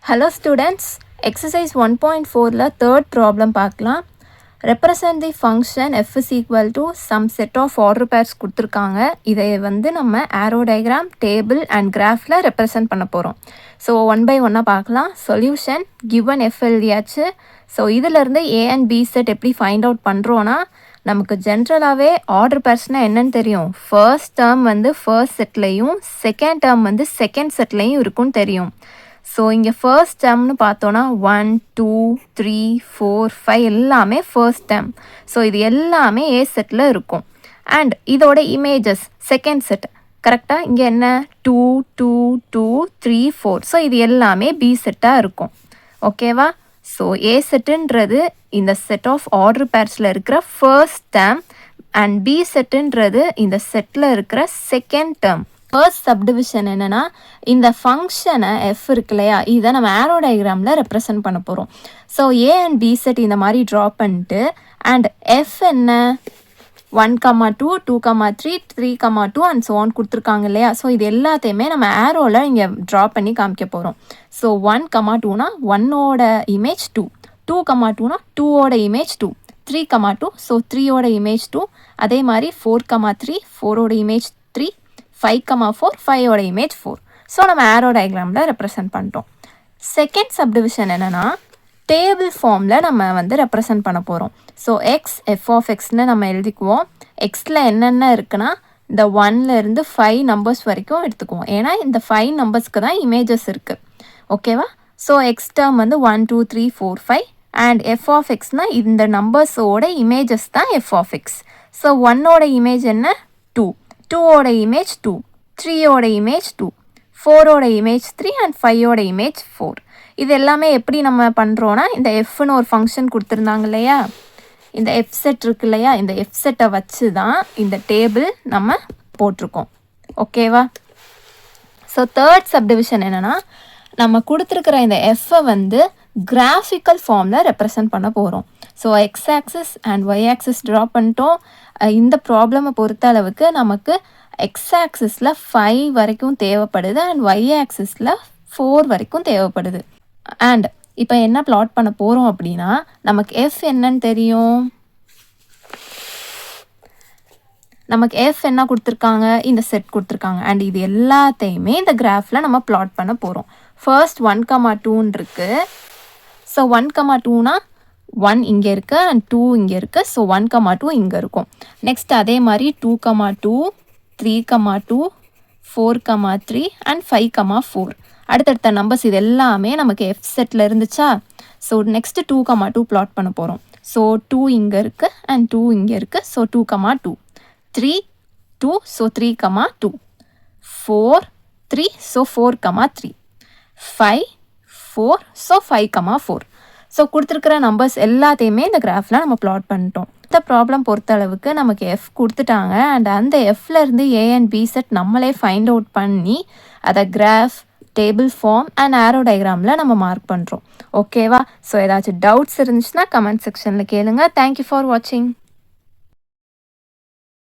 Hello students, exercise 1.4 third problem பார்க்கலாம். Represent the function f is equal to some set of order pairs கொடுத்திருக்காங்க. இதை வந்து நம்ம arrow diagram, table and graphல represent பண்ண போறோம். So one by one பார்க்கலாம். Solution given f எழுதியாச்சு. So இதிலிருந்து a and b set எப்படி find out பண்றோம்னா நமக்கு ஜென்ரலாகவே ஆர்டர் பேர்ஸ்னால் என்னன்னு தெரியும். ஃபர்ஸ்ட் டேர்ம் வந்து ஃபர்ஸ்ட் செட்லையும் செகண்ட் டேர்ம் வந்து செகண்ட் செட்லையும் இருக்குன்னு தெரியும். ஸோ இங்கே ஃபர்ஸ்ட் டேர்ம்னு பார்த்தோன்னா 1 2 3 4 5 எல்லாமே ஃபர்ஸ்ட் டேர்ம். ஸோ இது எல்லாமே ஏ செட்டில் இருக்கும். அண்ட் இதோட இமேஜஸ் செகண்ட் செட் கரெக்டாக இங்கே என்ன 2 2 2 3 4. ஸோ இது எல்லாமே பி செட்டாக இருக்கும். ஓகேவா? ஸோ ஏ செட்டுன்றது இந்த செட் ஆஃப் ஆர்டர் பேர்ஸில் இருக்கிற ஃபர்ஸ்ட் டேர்ம் அண்ட் பி செட்டுன்றது இந்த செட்டில் இருக்கிற செகண்ட் டேர்ம். ஃபர்ஸ்ட் சப்டிவிஷன் என்னென்னா இந்த ஃபங்க்ஷனை எஃப் இருக்கு இல்லையா, இதை நம்ம ஆரோ டயக்ராமில் ரெப்ரசன்ட் பண்ண போகிறோம். So A and B set இந்த மாதிரி ட்ரா பண்ணிட்டு அண்ட் எஃப் என்ன 1,2 2,3 3,2 அண்ட் ஸோ ஆன் கொடுத்துருக்காங்க இல்லையா. ஸோ இது எல்லாத்தையுமே நம்ம ஆரோவில் இங்கே ட்ரா பண்ணி காமிக்க போகிறோம். ஸோ 1,2னா 1ஓட இமேஜ் 2, 2,2னா 2ஓட இமேஜ் 2, 3,2 ஸோ 3ஓட இமேஜ் 2, அதே மாதிரி 4,3 4ஓட இமேஜ் 3, 5,4 5ஓட இமேஜ் 4. ஸோ நம்ம ஆரோ டயக்ராமில் ரெப்ரசன்ட் பண்ணிட்டோம். செகண்ட் சப்டிவிஷன் என்னென்னா டேபிள் ஃபார்மில் நம்ம வந்து ரெப்ரசன்ட் பண்ண போகிறோம். ஸோ எக்ஸ் எஃப் ஆஃப் எக்ஸ்னு நம்ம எழுதிக்குவோம். எக்ஸில் என்னென்ன இருக்குன்னா இந்த 1லேருந்து 5 நம்பர்ஸ் வரைக்கும் எடுத்துக்குவோம். ஏன்னா இந்த 5 நம்பர்ஸ்க்கு தான் இமேஜஸ் இருக்குது. ஓகேவா? ஸோ எக்ஸ் டேர்ம் வந்து 1 2 3 4 5 அண்ட் எஃப் ஆஃப் எக்ஸ்னால் இந்த நம்பர்ஸோட இமேஜஸ் தான் எஃப் ஆஃப் எக்ஸ். ஸோ 1ஓட இமேஜ் என்ன 2, 2ஓட இமேஜ் 2, 3ஓட இமேஜ் 2, 4ஓட இமேஜ் 3 அண்ட் 5ஓட இமேஜ் 4. இது எல்லாமே எப்படி நம்ம பண்ணுறோன்னா இந்த எஃப்னு ஒரு ஃபங்க்ஷன் கொடுத்துருந்தாங்க இல்லையா, இந்த எஃப் செட் இருக்கு இல்லையா, இந்த எஃப் செட்டை வச்சு தான் இந்த டேபிள் நம்ம போட்டிருக்கோம். ஓகேவா? ஸோ தேர்ட் சப்டிவிஷன் என்னென்னா நம்ம கொடுத்துருக்கிற இந்த எஃப்பை வந்து கிராஃபிக்கல் ஃபார்மில் ரெப்ரசன்ட் பண்ண போகிறோம். So X axis and Y axis draw பண்ணிட்டோம். இந்த ப்ராப்ளமை பொறுத்த அளவுக்கு நமக்கு எக்ஸ் ஆக்சிஸில் 5 வரைக்கும் தேவைப்படுது அண்ட் ஒய் ஆக்சிஸில் 4 வரைக்கும் தேவைப்படுது. அண்ட் இப்போ என்ன பிளாட் பண்ண போகிறோம் அப்படின்னா நமக்கு எஃப் என்னன்னு தெரியும். நமக்கு எஃப் என்ன கொடுத்துருக்காங்க, இந்த செட் கொடுத்துருக்காங்க. அண்ட் இது எல்லாத்தையுமே இந்த கிராஃபில் நம்ம பிளாட் பண்ண போகிறோம். ஃபர்ஸ்ட் 1,2ன்னு இருக்குது. ஸோ 1,2னா 1 இங்கே இருக்குது அண்ட் 2 இங்கே இருக்குது. ஸோ 1,2 இங்கே இருக்கும். நெக்ஸ்ட் அதே மாதிரி 2,2 3,2 4,3 அண்ட் 5,4 அடுத்தடுத்த நம்பர்ஸ் இது எல்லாமே நமக்கு எஃப் செட்டில் இருந்துச்சா. ஸோ நெக்ஸ்ட்டு 2,2 பிளாட் பண்ண போகிறோம். ஸோ 2 இங்கே இருக்குது அண்ட் 2 இங்கே இருக்குது. So 2,2 3 2 so 3,2 4 3 so 4,3 5 4 so 5,4. So கொடுத்துருக்கிற நம்பர்ஸ் எல்லாத்தையுமே இந்த கிராஃபில் நம்ம பிளாட் பண்ணிட்டோம். இந்த ப்ராப்ளம் பொறுத்த அளவுக்கு நமக்கு எஃப் கொடுத்துட்டாங்க அண்ட் அந்த எஃப்லேருந்து ஏ அண்ட் பி செட் நம்மளே ஃபைண்ட் அவுட் பண்ணி அதை graph table form and arrow டயக்ராமில் நம்ம மார்க் பண்ணுறோம். ஓகேவா? ஸோ ஏதாச்சும் டவுட்ஸ் இருந்துச்சுன்னா கமெண்ட் செக்ஷனில் கேளுங்க. தேங்க்யூ ஃபார் வாட்சிங்.